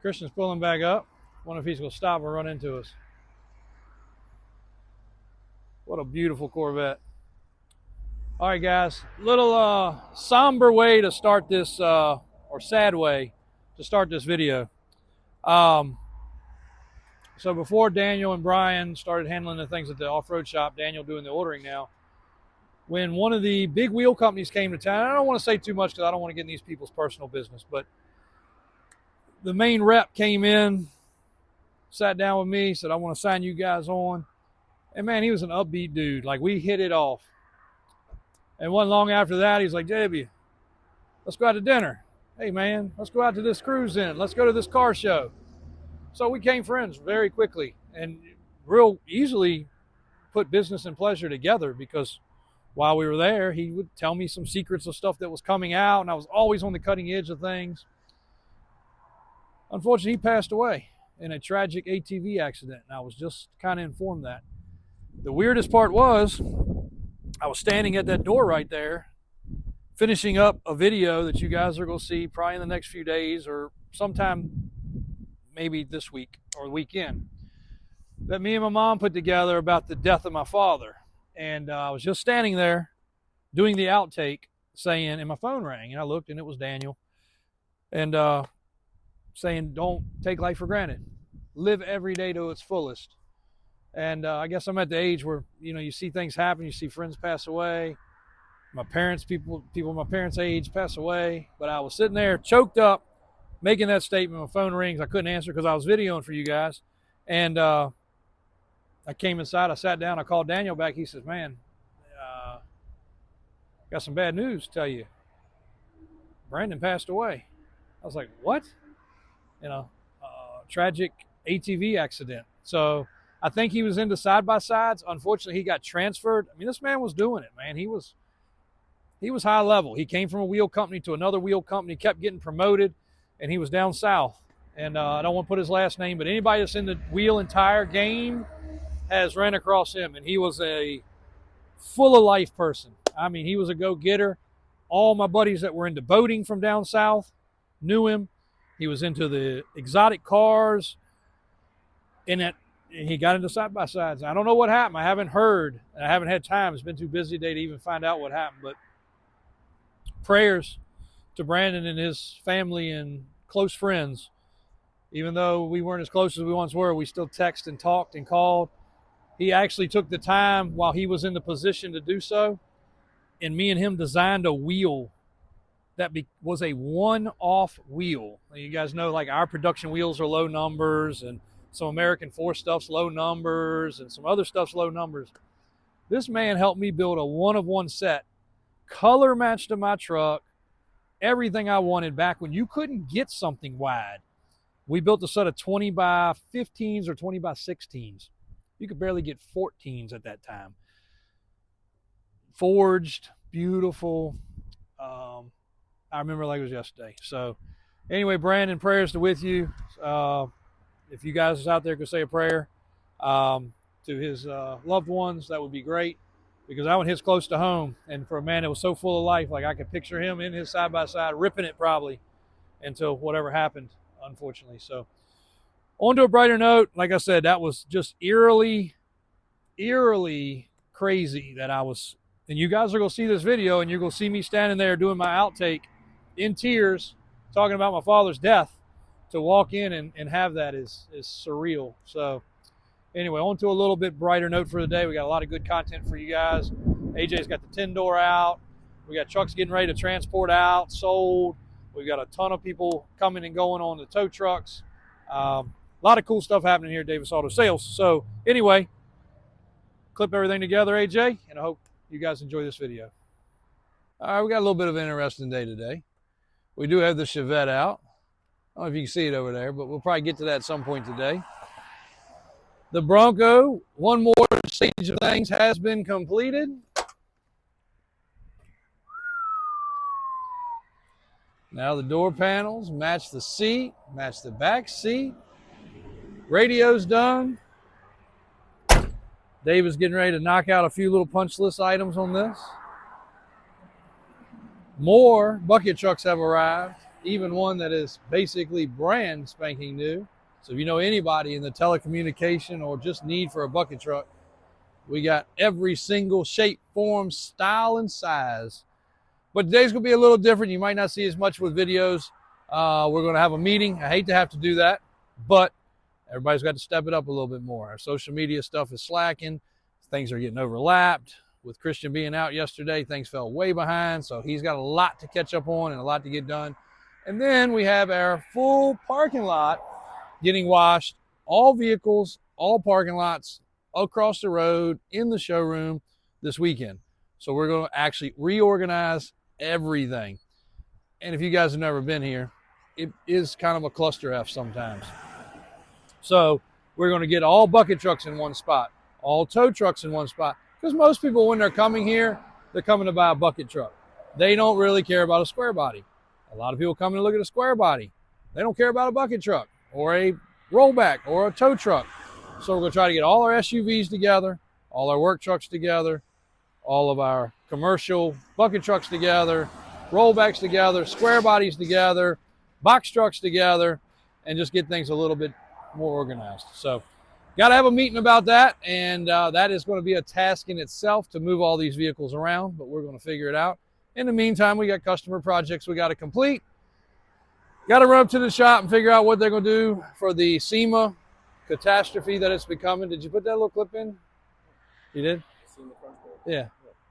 Christian's pulling back up. Wonder if he's going to stop or run into us. What a beautiful Corvette. All right, guys. Little somber way to start this, or sad way to start this video. So before Daniel and Brian started handling the things at the off-road shop, Daniel doing the ordering now, when one of the big wheel companies came to town, I don't want to say too much because I don't want to get in these people's personal business, but the main rep came in, sat down with me, said, I want to sign you guys on. And man, he was an upbeat dude. Like, we hit it off. And wasn't long after that, he's like, JW, let's go out to dinner. Hey man, let's go out to this cruise in. Let's go to this car show. So we became friends very quickly and real easily put business and pleasure together, because while we were there, he would tell me some secrets of stuff that was coming out, and I was always on the cutting edge of things. Unfortunately, he passed away in a tragic ATV accident, and I was just kind of informed that. The weirdest part was I was standing at that door right there, finishing up a video that you guys are going to see probably in the next few days or sometime maybe this week or the weekend, that me and my mom put together about the death of my father. And I was just standing there doing the outtake saying, and my phone rang, and I looked and it was Daniel. And saying, don't take life for granted. Live every day to its fullest. And I guess I'm at the age where, you know, you see things happen, you see friends pass away. My parents, people my parents' age pass away. But I was sitting there choked up, making that statement. My phone rings. I couldn't answer because I was videoing for you guys. And I came inside, I sat down, I called Daniel back. He says, man, got some bad news to tell you. Brandon passed away. I was like, what? You know, tragic ATV accident. So I think he was into side-by-sides. Unfortunately, he got transferred. I mean, this man was doing it, man. He was high level. He came from a wheel company to another wheel company, kept getting promoted, and he was down south. And I don't want to put his last name, but anybody that's in the wheel and tire game has ran across him. And he was a full-of-life person. I mean, he was a go-getter. All my buddies that were into boating from down south knew him. He was into the exotic cars, and he got into side-by-sides. I don't know what happened. I haven't heard. I haven't had time. It's been too busy today to even find out what happened. But prayers to Brandon and his family and close friends. Even though we weren't as close as we once were, we still texted and talked and called. He actually took the time while he was in the position to do so, and me and him designed a wheel that was a one-off wheel. You guys know, like, our production wheels are low numbers, and some American Force stuff's low numbers, and some other stuff's low numbers. This man helped me build a one-of-one set, color matched to my truck, everything I wanted back when you couldn't get something wide. We built a set of 20 by 15s or 20 by 16s. You could barely get 14s at that time. Forged, beautiful. I remember like it was yesterday. So anyway, Brandon, prayers to with you. If you guys out there could say a prayer to his loved ones, that would be great, because that one hits close to home. And for a man that was so full of life, like, I could picture him in his side-by-side, ripping it probably until whatever happened, unfortunately. So on to a brighter note. Like I said, that was just eerily crazy that I was, and you guys are going to see this video, and you're going to see me standing there doing my outtake in tears, talking about my father's death. To walk in and have that is surreal. So anyway, on to a little bit brighter note for the day. We got a lot of good content for you guys. AJ's got the Tindo out. We got trucks getting ready to transport out, sold. We've got a ton of people coming and going on the tow trucks. A lot of cool stuff happening here at Davis Auto Sales. So anyway, clip everything together, AJ, and I hope you guys enjoy this video. All right, we got a little bit of an interesting day today. We do have the Chevette out. I don't know if you can see it over there, but we'll probably get to that at some point today. The Bronco, one more stage of things has been completed. Now the door panels match the seat, match the back seat. Radio's done. Dave is getting ready to knock out a few little punch list items on this. More bucket trucks have arrived. even one that is basically brand spanking new. So if you know anybody in the telecommunication or just need for a bucket truck, we got every single shape, form, style, and size. But today's going to be a little different. You might not see as much with videos. We're going to have a meeting. I hate to have to do that, but everybody's got to step it up a little bit more. Our social media stuff is slacking. Things are getting overlapped. With Christian being out yesterday, things fell way behind. So he's got a lot to catch up on and a lot to get done. And then we have our full parking lot getting washed. All vehicles, all parking lots across the road in the showroom this weekend. So we're going to actually reorganize everything. And if you guys have never been here, it is kind of a cluster F sometimes. So we're going to get all bucket trucks in one spot, all tow trucks in one spot. Because most people, when they're coming here, they're coming to buy a bucket truck. They don't really care about a square body. A lot of people come to look at a square body. They don't care about a bucket truck or a rollback or a tow truck. So we're going to try to get all our SUVs together, all our work trucks together, all of our commercial bucket trucks together, rollbacks together, square bodies together, box trucks together, and just get things a little bit more organized. So got to have a meeting about that, and that is going to be a task in itself to move all these vehicles around, but we're going to figure it out. In the meantime, we got customer projects we got to complete. Got to run up to the shop and figure out what they're going to do for the SEMA catastrophe that it's becoming. Did you put that little clip in? You did? Yeah.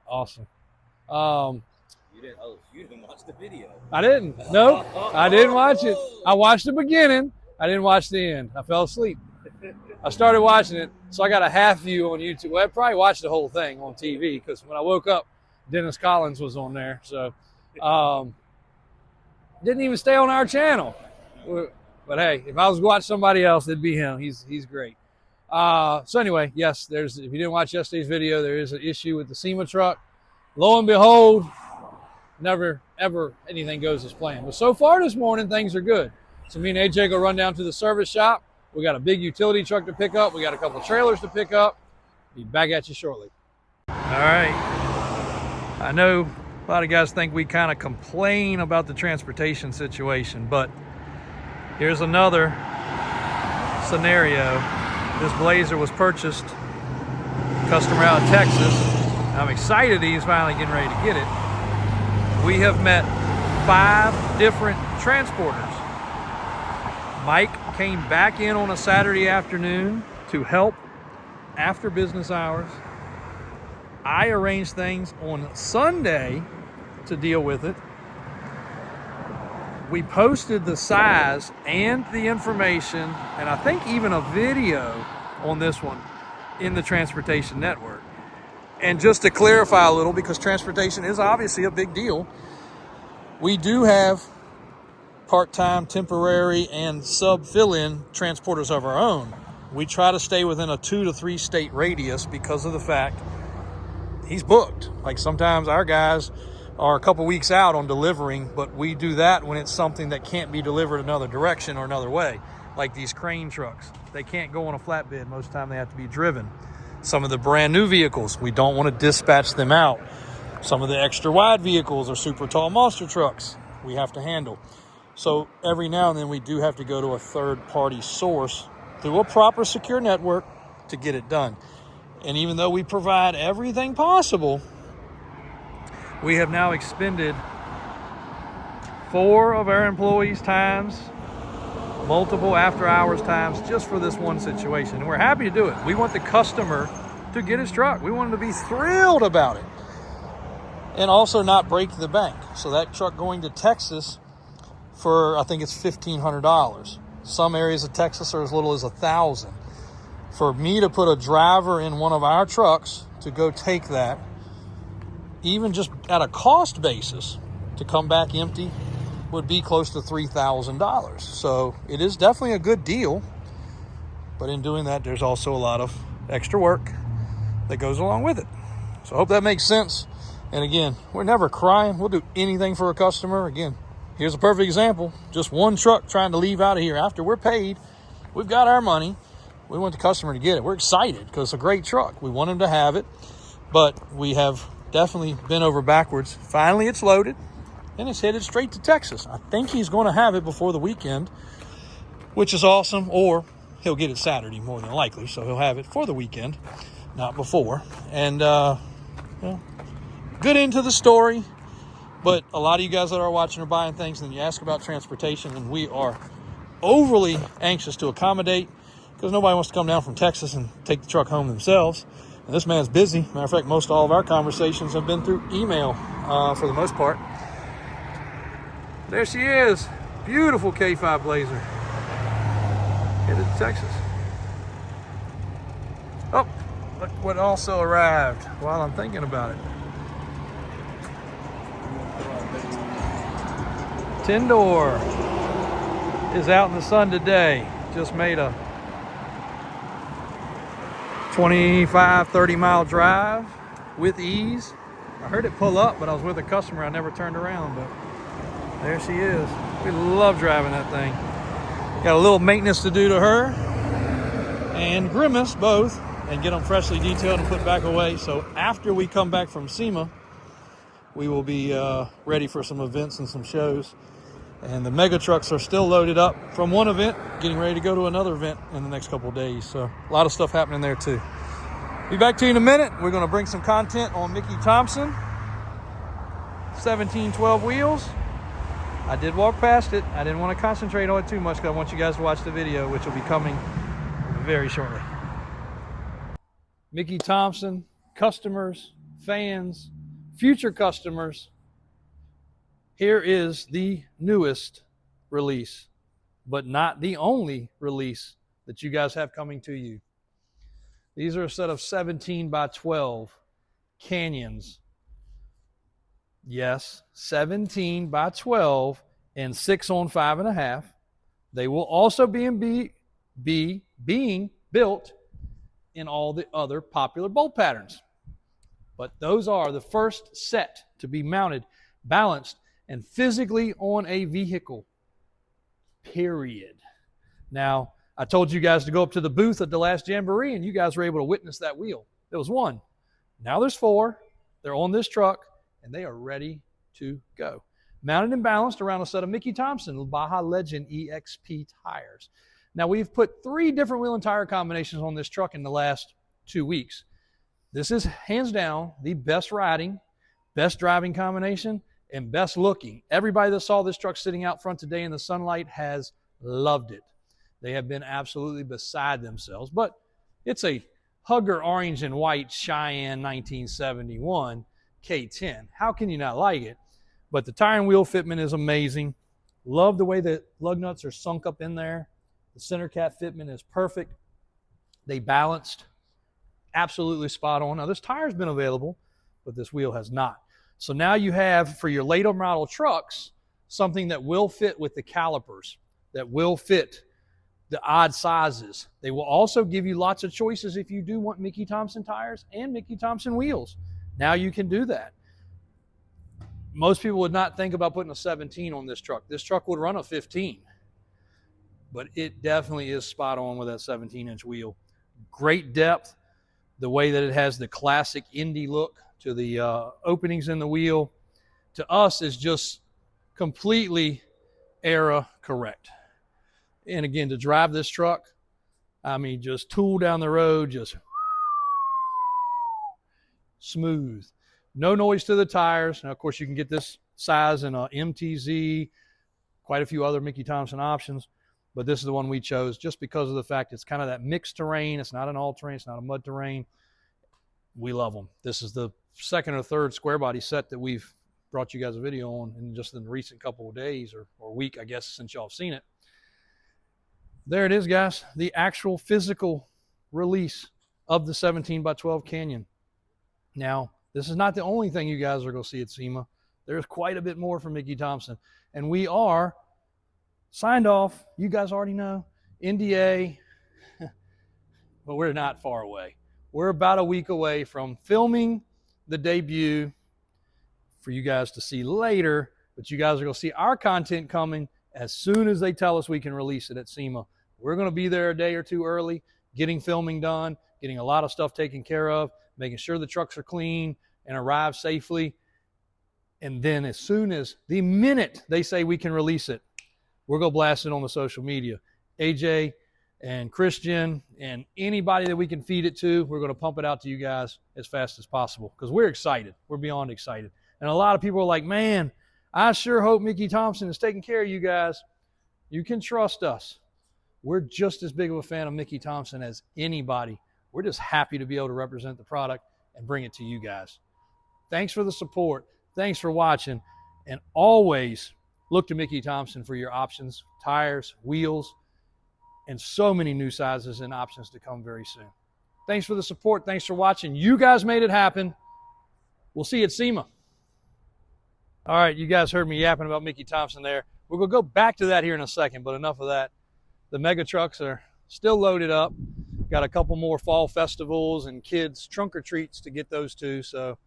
Awesome. You didn't watch the video. I didn't. Nope. I didn't watch it. I watched the beginning. I didn't watch the end. I fell asleep. I started watching it, so I got a half view on YouTube. Well, I probably watched the whole thing on TV because when I woke up, Dennis Collins was on there. So didn't even stay on our channel. But hey, if I was to watch somebody else, it'd be him. He's great. So anyway, yes, if you didn't watch yesterday's video, there is an issue with the SEMA truck. Lo and behold, never, ever anything goes as planned. But so far this morning, things are good. So me and AJ go run down to the service shop. We got a big utility truck to pick up. We got a couple of trailers to pick up. Be back at you shortly. All right. I know a lot of guys think we kind of complain about the transportation situation, but here's another scenario. This Blazer was purchased, customer out of Texas. I'm excited he's finally getting ready to get it. We have met 5 different transporters. Mike came back in on a Saturday afternoon to help after business hours. I arranged things on Sunday to deal with it. We posted the size and the information, and I think even a video on this one in the Transportation Network. And just to clarify a little, because transportation is obviously a big deal, we do have part-time, temporary, and sub fill-in transporters of our own. We try to stay within a 2 to 3 state radius because of the fact he's booked. Like sometimes our guys are a couple weeks out on delivering, but we do that when it's something that can't be delivered another direction or another way. Like these crane trucks. They can't go on a flatbed. Most of the time they have to be driven. Some of the brand new vehicles, we don't want to dispatch them out. Some of the extra wide vehicles or super tall monster trucks we have to handle. So every now and then we do have to go to a third party source through a proper secure network to get it done. And even though we provide everything possible, we have now expended 4 of our employees' times, multiple after hours times, just for this one situation. And we're happy to do it. We want the customer to get his truck. We want him to be thrilled about it. And also not break the bank. So that truck going to Texas for, I think it's $1,500. Some areas of Texas are as little as $1,000. For me to put a driver in one of our trucks to go take that, even just at a cost basis, to come back empty would be close to $3,000. So it is definitely a good deal. But in doing that, there's also a lot of extra work that goes along with it. So I hope that makes sense. And again, we're never crying. We'll do anything for a customer. Again, here's a perfect example. Just one truck trying to leave out of here after we're paid. We've got our money. We want the customer to get it. We're excited because it's a great truck. We want them to have it. But we have definitely bent over backwards. Finally, it's loaded. and it's headed straight to Texas. I think he's going to have it before the weekend, which is awesome, or he'll get it Saturday more than likely, so he'll have it for the weekend, not before. And, good end to the story, but a lot of you guys that are watching are buying things, and you ask about transportation, and we are overly anxious to accommodate because nobody wants to come down from Texas and take the truck home themselves. And this man's busy. Matter of fact, most all of our conversations have been through email for the most part. There she is. Beautiful K5 Blazer. Headed to Texas. Oh, look what also arrived while I'm thinking about it. Tindo is out in the sun today. Just made a 25-30 mile drive with ease. I heard it pull up, but I was with a customer. I never turned around, but there she is. We love driving that thing. Got a little maintenance to do to her and Grimace both, and get them freshly detailed and put back away. So after we come back from SEMA, we will be ready for some events and some shows. And the mega trucks are still loaded up from one event, getting ready to go to another event in the next couple of days. So a lot of stuff happening there too. Be back to you in a minute. We're going to bring some content on Mickey Thompson 1712 wheels. I did walk past it. I didn't want to concentrate on it too much because I want you guys to watch the video, which will be coming very shortly. Mickey Thompson, customers, fans, future customers. Here is the newest release, but not the only release that you guys have coming to you. These are a set of 17 by 12 Canyons. Yes, 17 by 12 and 6 on 5.5. They will also be being built in all the other popular bolt patterns. But those are the first set to be mounted, balanced, and physically on a vehicle, period. Now, I told you guys to go up to the booth at the last Jamboree, and you guys were able to witness that wheel. There was one. Now there's 4. They're on this truck, and they are ready to go. Mounted and balanced around a set of Mickey Thompson Baja Legend EXP tires. Now, we've put 3 different wheel and tire combinations on this truck in the last 2 weeks. This is hands down the best riding, best driving combination, and best looking. Everybody that saw this truck sitting out front today in the sunlight has loved it. They have been absolutely beside themselves. But it's a Hugger orange and white Cheyenne 1971 K10. How can you not like it? But the tire and wheel fitment is amazing. Love the way the lug nuts are sunk up in there. The center cap fitment is perfect. They balanced absolutely spot on. Now, this tire's been available, but this wheel has not. So now you have, for your later model trucks, something that will fit with the calipers, that will fit the odd sizes. They will also give you lots of choices if you do want Mickey Thompson tires and Mickey Thompson wheels. Now you can do that. Most people would not think about putting a 17 on this truck. This truck would run a 15, but it definitely is spot on with that 17-inch wheel. Great depth, the way that it has the classic Indy look to the openings in the wheel, to us is just completely era correct. And again, to drive this truck, I mean, just tool down the road, just smooth. No noise to the tires. Now, of course, you can get this size in a MTZ, quite a few other Mickey Thompson options, but this is the one we chose just because of the fact it's kind of that mixed terrain. It's not an all-terrain. It's not a mud terrain. We love them. This is the second or third square body set that we've brought you guys a video on in just the recent couple of days or week, I guess, since y'all have seen it. There it is, guys. The actual physical release of the 17 by 12 Canyon. Now, this is not the only thing you guys are going to see at SEMA. There's quite a bit more from Mickey Thompson. And we are signed off. You guys already know. NDA. But we're not far away. We're about a week away from filming the debut for you guys to see later. But you guys are going to see our content coming as soon as they tell us we can release it at SEMA. We're going to be there a day or two early, getting filming done, getting a lot of stuff taken care of, making sure the trucks are clean and arrive safely. And then as soon as the minute they say we can release it, we're going to blast it on the social media. AJ and Christian and anybody that we can feed it to, we're going to pump it out to you guys as fast as possible because we're excited. We're beyond excited. And a lot of people are like, man, I sure hope Mickey Thompson is taking care of you guys. You can trust us. We're just as big of a fan of Mickey Thompson as anybody. We're just happy to be able to represent the product and bring it to you guys. Thanks for the support. Thanks for watching. And always look to Mickey Thompson for your options, tires, wheels, and so many new sizes and options to come very soon. Thanks for the support. Thanks for watching. You guys made it happen. We'll see you at SEMA. All right, you guys heard me yapping about Mickey Thompson there. We're going to go back to that here in a second, but enough of that. The mega trucks are still loaded up. Got a couple more fall festivals and kids' trunk or treats to get those to, so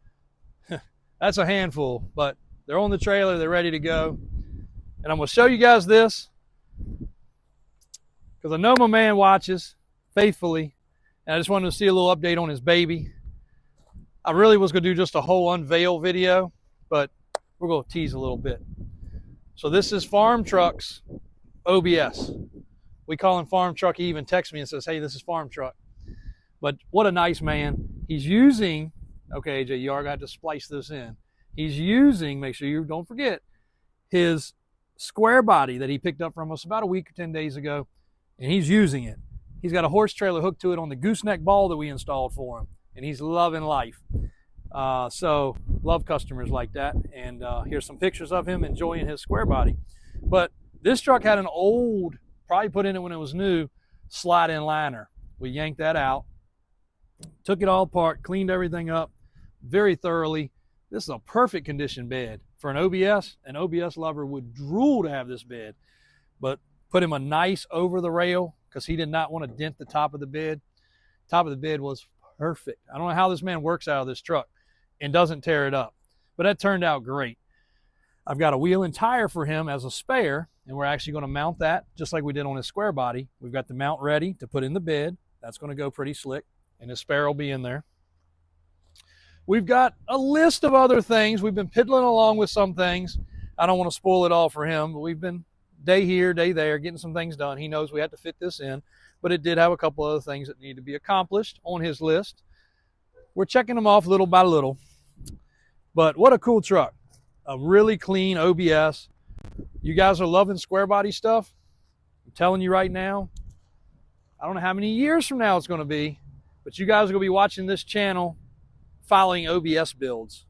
that's a handful, but they're on the trailer. They're ready to go. And I'm going to show you guys this because I know my man watches faithfully, and I just wanted to see a little update on his baby. I really was going to do just a whole unveil video, but we're going to tease a little bit. So this is Farm Truck's OBS. We call him Farm Truck. He even texts me and says, hey, this is Farm Truck. But what a nice man. He's using, okay, AJ, you are going to have to splice this in. He's using, make sure you don't forget, his square body that he picked up from us about a week or 10 days ago, and he's using it. He's got a horse trailer hooked to it on the gooseneck ball that we installed for him, and he's loving life. So love customers like that. And here's some pictures of him enjoying his square body. But this truck had an old, probably put in it when it was new, slide-in liner. We yanked that out, took it all apart, cleaned everything up very thoroughly. This is a perfect condition bed. For an OBS lover would drool to have this bed. But put him a nice over the rail because he did not want to dent the top of the bed. Top of the bed was perfect. I don't know how this man works out of this truck and doesn't tear it up, but that turned out great. I've got a wheel and tire for him as a spare, and we're actually going to mount that just like we did on his square body. We've got the mount ready to put in the bed. That's going to go pretty slick, and his spare will be in there. We've got a list of other things. We've been piddling along with some things. I don't want to spoil it all for him, but we've been day here, day there, getting some things done. He knows we had to fit this in, but it did have a couple other things that need to be accomplished on his list. We're checking them off little by little. But what a cool truck. A really clean OBS. You guys are loving square body stuff. I'm telling you right now, I don't know how many years from now it's going to be, but you guys are going to be watching this channel following OBS builds.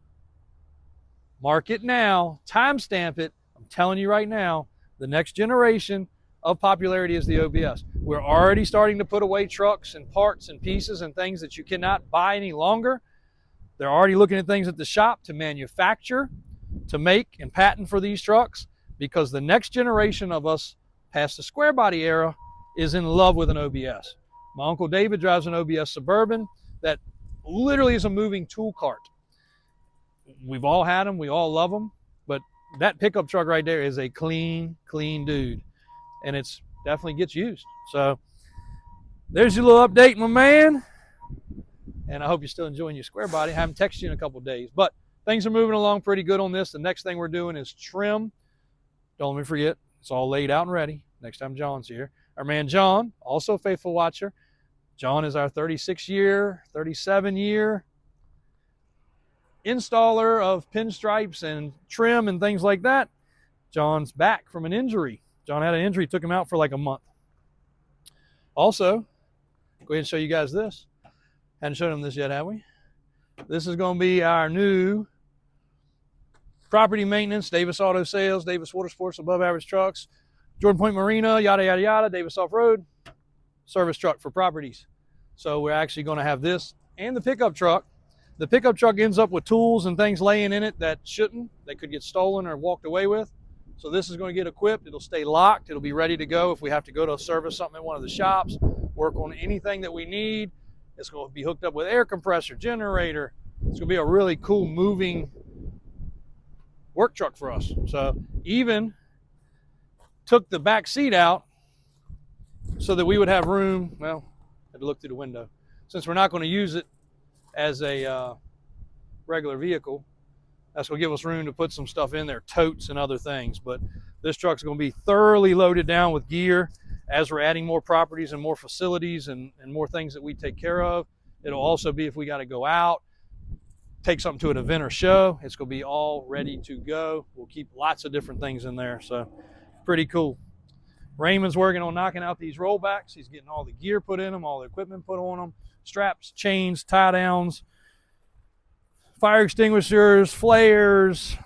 Mark it now, timestamp it. I'm telling you right now, the next generation of popularity is the OBS. We're already starting to put away trucks and parts and pieces and things that you cannot buy any longer. They're already looking at things at the shop to manufacture, to make and patent for these trucks, because the next generation of us past the square body era is in love with an OBS. My Uncle David drives an OBS Suburban that literally is a moving tool cart. We've all had them, we all love them, but that pickup truck right there is a clean dude, and it's definitely gets used. So there's your little update, my man, and I hope you're still enjoying your square body. I haven't texted you in a couple of days, but things are moving along pretty good on this. The next thing we're doing is trim. Don't let me forget, it's all laid out and ready next time John's here. Our man John, also a faithful watcher. John is our 36-year, 37-year installer of pinstripes and trim and things like that. John's back from an injury. John had an injury, took him out for like a month. Also, go ahead and show you guys this. Hadn't shown them this yet, have we? This is going to be our new property maintenance, Davis Auto Sales, Davis Water Sports, Above Average Trucks, Jordan Point Marina, yada, yada, yada, Davis Off-Road, service truck for properties. So we're actually going to have this and the pickup truck. The pickup truck ends up with tools and things laying in it that shouldn't. They could get stolen or walked away with. So this is going to get equipped. It'll stay locked. It'll be ready to go if we have to go to service something at one of the shops, work on anything that we need. It's going to be hooked up with air compressor, generator. It's going to be a really cool moving work truck for us. So even took the back seat out so that we would have room. Well, I had to look through the window. Since we're not going to use it as a regular vehicle, That's going to give us room to put some stuff in there, totes and other things. But this truck's going to be thoroughly loaded down with gear as we're adding more properties and more facilities and more things that we take care of. It'll also be if we got to go out, take something to an event or show, it's going to be all ready to go. We'll keep lots of different things in there. So pretty cool. Raymond's working on knocking out these rollbacks. He's getting all the gear put in them, all the equipment put on them, straps, chains, tie downs, fire extinguishers, flares,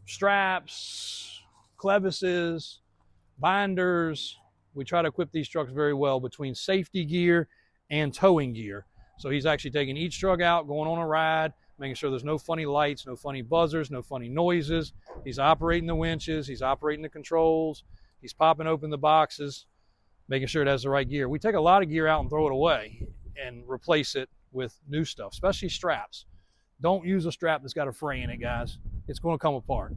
straps, clevises, binders. We try to equip these trucks very well between safety gear and towing gear. So he's actually taking each truck out, going on a ride, making sure there's no funny lights, no funny buzzers, no funny noises. He's operating the winches, he's operating the controls, he's popping open the boxes, making sure it has the right gear. We take a lot of gear out and throw it away and replace it with new stuff, especially straps. Don't use a strap that's got a fray in it, guys. It's going to come apart.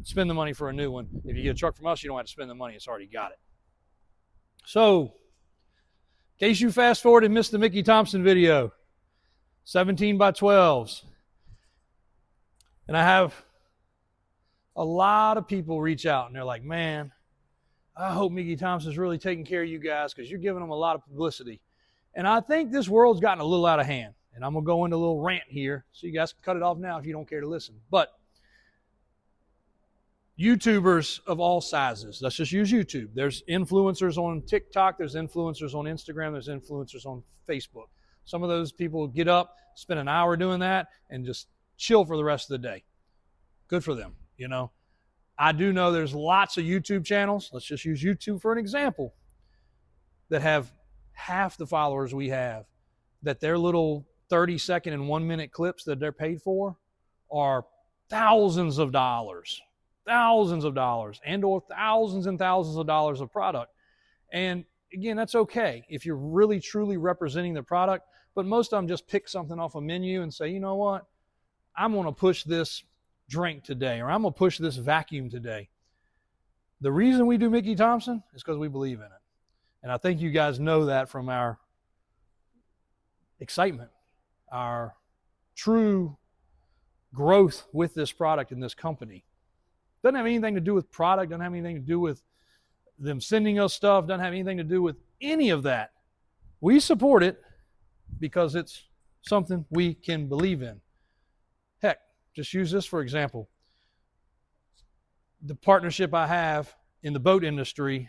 Spend the money for a new one. If you get a truck from us, you don't have to spend the money. It's already got it. So, in case you fast forward and missed the Mickey Thompson video, 17 by 12s. And I have a lot of people reach out and they're like, man, I hope Mickey Thompson's really taking care of you guys because you're giving them a lot of publicity. And I think this world's gotten a little out of hand. And I'm going to go into a little rant here, so you guys can cut it off now if you don't care to listen. But YouTubers of all sizes, let's just use YouTube. There's influencers on TikTok, there's influencers on Instagram, there's influencers on Facebook. Some of those people get up, spend an hour doing that, and just chill for the rest of the day. Good for them, you know. I do know there's lots of YouTube channels, let's just use YouTube for an example, that have half the followers we have, that their little 30-second and 1-minute clips that they're paid for are thousands of dollars and or thousands and thousands of dollars of product. And again, that's okay if you're really truly representing the product, but most of them just pick something off a menu and say, you know what, I'm going to push this drink today, or I'm going to push this vacuum today. The reason we do Mickey Thompson is because we believe in it. And I think you guys know that from our excitement, our true growth with this product and this company. Doesn't have anything to do with product, doesn't have anything to do with them sending us stuff, doesn't have anything to do with any of that. We support it because it's something we can believe in. Heck, just use this for example. The partnership I have in the boat industry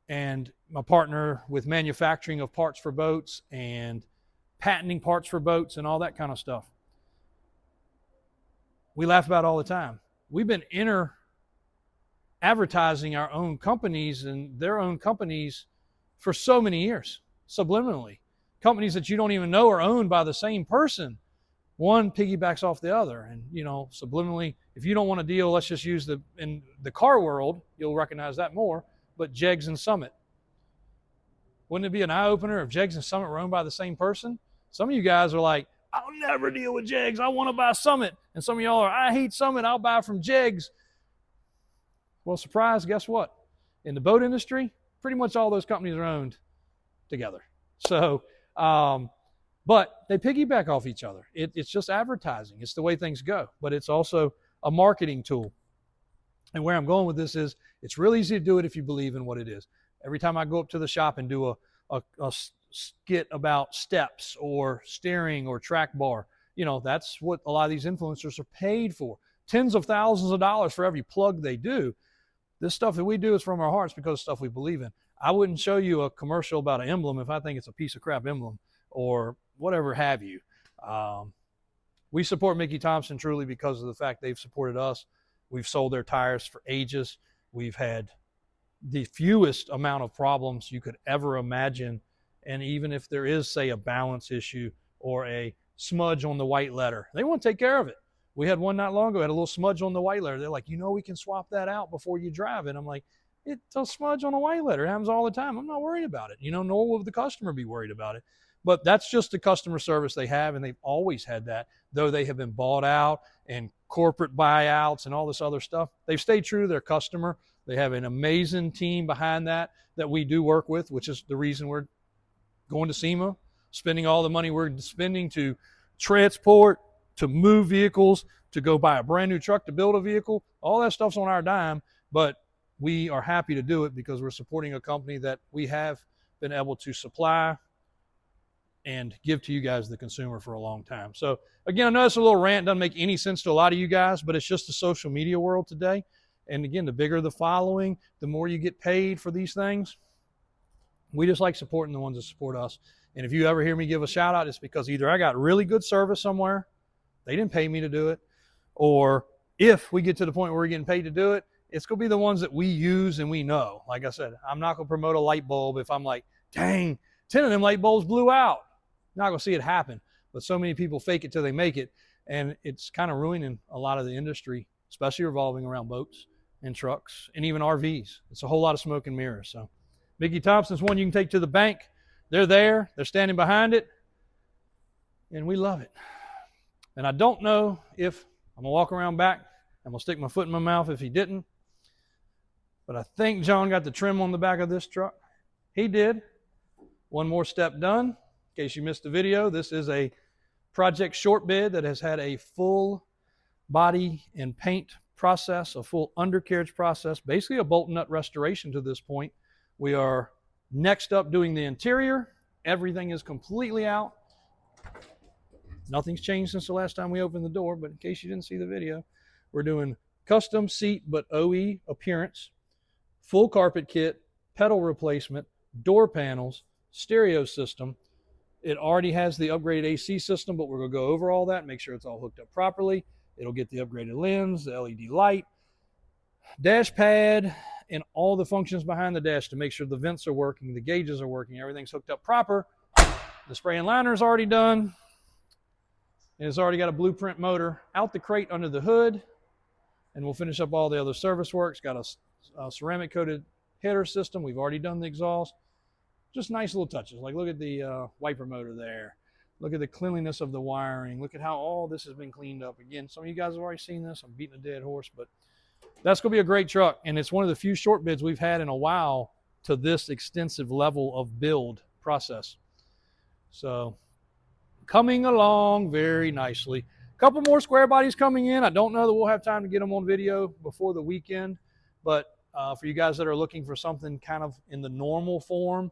and my partner with manufacturing of parts for boats and patenting parts for boats and all that kind of stuff. We laugh about it all the time. We've been advertising our own companies and their own companies for so many years, subliminally. Companies that you don't even know are owned by the same person. One piggybacks off the other. And, you know, subliminally, if you don't want a deal, let's just use in the car world, you'll recognize that more, but Jegs and Summit. Wouldn't it be an eye-opener if Jegs and Summit were owned by the same person? Some of you guys are like, I'll never deal with Jegs. I want to buy Summit. And some of y'all are, I hate Summit. I'll buy from Jegs. Well, surprise, guess what? In the boat industry, pretty much all those companies are owned together. So, but they piggyback off each other. It's just advertising. It's the way things go. But it's also a marketing tool. And where I'm going with this is, it's real easy to do it if you believe in what it is. Every time I go up to the shop and do a skit about steps or steering or track bar, you know, that's what a lot of these influencers are paid for. Tens of thousands of dollars for every plug they do. This stuff that we do is from our hearts because of stuff we believe in. I wouldn't show you a commercial about an emblem if I think it's a piece of crap emblem or whatever have you. We support Mickey Thompson truly because of the fact they've supported us. We've sold their tires for ages. We've had the fewest amount of problems you could ever imagine. And even if there is, say, a balance issue or a smudge on the white letter, they want to take care of it. We had one not long ago, had a little smudge on the white letter. They're like, you know, we can swap that out before you drive it. I'm like, it's a smudge on a white letter. It happens all the time. I'm not worried about it. You know, nor will the customer be worried about it. But that's just the customer service they have, and they've always had that, though they have been bought out and corporate buyouts and all this other stuff. They've stayed true to their customer. They have an amazing team behind that we do work with, which is the reason we're going to SEMA, spending all the money we're spending to transport to move vehicles, to go buy a brand new truck to build a vehicle. All that stuff's on our dime, but we are happy to do it because we're supporting a company that we have been able to supply and give to you guys, the consumer, for a long time. So again, I know it's a little rant, doesn't make any sense to a lot of you guys, but it's just the social media world today. And again, the bigger the following, the more you get paid for these things. We just like supporting the ones that support us. And if you ever hear me give a shout out, it's because either I got really good service somewhere, they didn't pay me to do it, or if we get to the point where we're getting paid to do it, it's going to be the ones that we use and we know. Like I said, I'm not going to promote a light bulb if I'm like, dang, 10 of them light bulbs blew out. Not going to see it happen. But so many people fake it till they make it, and it's kind of ruining a lot of the industry, especially revolving around boats and trucks and even RVs. It's a whole lot of smoke and mirrors. So Mickey Thompson's one you can take to the bank. They're there. They're standing behind it, and we love it. And I don't know if I'm going to walk around back. I'm going to stick my foot in my mouth if he didn't. But I think John got the trim on the back of this truck. He did. One more step done. In case you missed the video, this is a project short bid that has had a full body and paint process, a full undercarriage process, basically a bolt nut restoration to this point. We are next up doing the interior. Everything is completely out. Nothing's changed since the last time we opened the door, but in case you didn't see the video, we're doing custom seat but OE appearance, full carpet kit, pedal replacement, door panels, stereo system. It already has the upgraded AC system, but we're going to go over all that, make sure it's all hooked up properly. It'll get the upgraded lens, the LED light, dash pad, and all the functions behind the dash to make sure the vents are working, the gauges are working, everything's hooked up proper. The spray and liner is already done. And it's already got a blueprint motor out the crate under the hood. And we'll finish up all the other service work. It's got a ceramic coated header system. We've already done the exhaust. Just nice little touches. Like look at the wiper motor there. Look at the cleanliness of the wiring. Look at how all this has been cleaned up. Again, some of you guys have already seen this. I'm beating a dead horse, but that's going to be a great truck. And it's one of the few short bids we've had in a while to this extensive level of build process. So coming along very nicely. A couple more square bodies coming in. I don't know that we'll have time to get them on video before the weekend, but for you guys that are looking for something kind of in the normal form,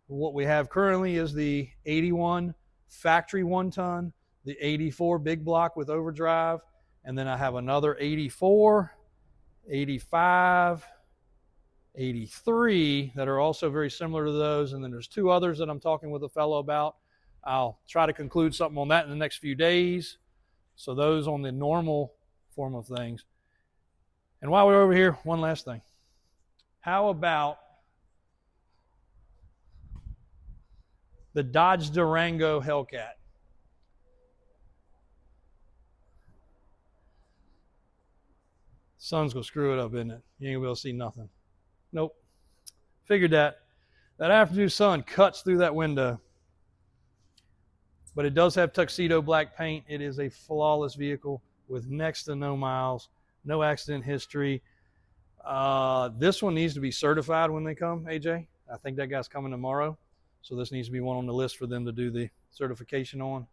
what we have currently is the 81 factory 1-ton, the 84 big block with overdrive, and then I have another 84, 85, 83 that are also very similar to those, and then there's two others that I'm talking with a fellow about. I'll try to conclude something on that in the next few days. So those on the normal form of things. And while we're over here, one last thing. How about the Dodge Durango Hellcat? Sun's gonna screw it up, isn't it? You ain't gonna be able to see nothing. Nope. Figured that. That afternoon sun cuts through that window. But it does have tuxedo black paint. It is a flawless vehicle with next to no miles, no accident history. This one needs to be certified when they come, AJ. I think that guy's coming tomorrow. So this needs to be one on the list for them to do the certification on.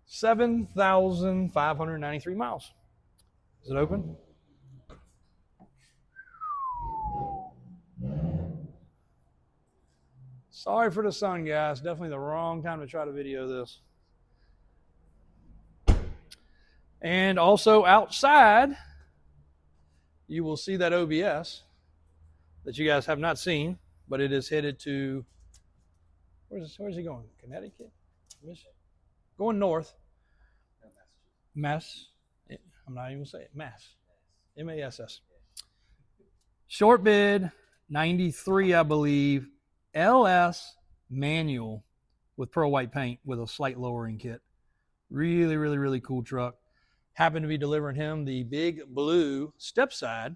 7,593 miles. Is it open? Sorry for the sun, guys. Definitely the wrong time to try to video this. And also outside, you will see that OBS that you guys have not seen, but it is headed to, where's he going? Connecticut? Going north. Mass. I'm not even going to say it. Mass. M-A-S-S. Short bid, 93, I believe. LS manual with pearl white paint with a slight lowering kit. Really, really, really cool truck. Happened to be delivering him the big blue step side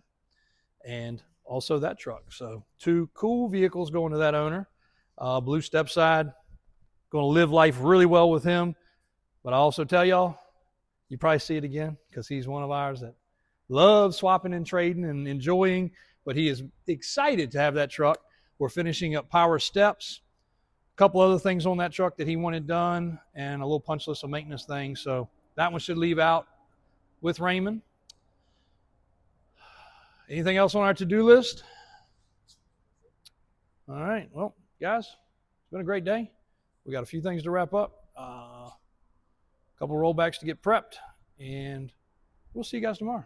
and also that truck. So two cool vehicles going to that owner. Blue step side. Going to live life really well with him. But I also tell y'all, you probably see it again because he's one of ours that loves swapping and trading and enjoying, but he is excited to have that truck. We're finishing up power steps, couple other things on that truck that he wanted done, and a little punch list of maintenance things. So that one should leave out with Raymond. Anything else on our to-do list? All right. Well, guys, it's been a great day. We got a few things to wrap up. A couple rollbacks to get prepped, and we'll see you guys tomorrow.